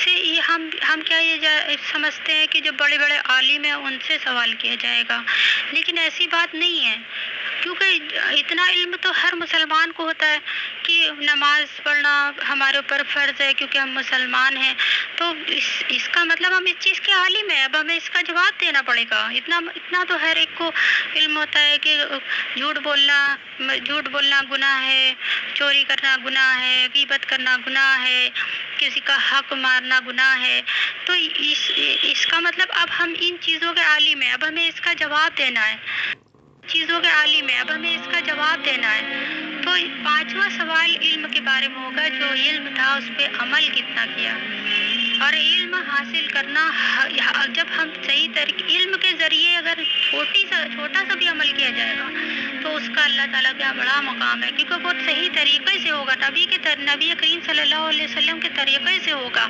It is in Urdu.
سے یہ ہم کیا سمجھتے ہیں کہ جو بڑے بڑے عالم ہیں ان سے سوال کیا جائے گا، لیکن ایسی بات نہیں ہے، کیونکہ اتنا علم تو ہر مسلمان کو ہوتا ہے کہ نماز پڑھنا ہمارے اوپر فرض ہے کیونکہ ہم مسلمان ہیں، تو اس کا مطلب ہم اس چیز کے عالم ہیں، اب ہمیں اس کا جواب دینا پڑے گا، اتنا تو ہر ایک کو علم ہوتا ہے کہ جھوٹ بولنا گناہ ہے، چوری کرنا گناہ ہے، غیبت کرنا گناہ ہے، کسی کا حق مارنا گناہ ہے، تو اس کا مطلب اب ہم ان چیزوں کے عالم ہیں، اب ہمیں اس کا جواب دینا ہے، تو پانچواں سوال علم کے بارے میں ہوگا، جو علم تھا اس پہ عمل کتنا کیا، اور علم حاصل کرنا جب ہم صحیح طریقے علم کے ذریعے اگر چھوٹا سا بھی عمل کیا جائے گا تو اس کا اللہ تعالیٰ کا بڑا مقام ہے، کیونکہ وہ صحیح طریقے سے ہوگا، نبی کریم صلی اللہ علیہ وسلم کے طریقے سے ہوگا،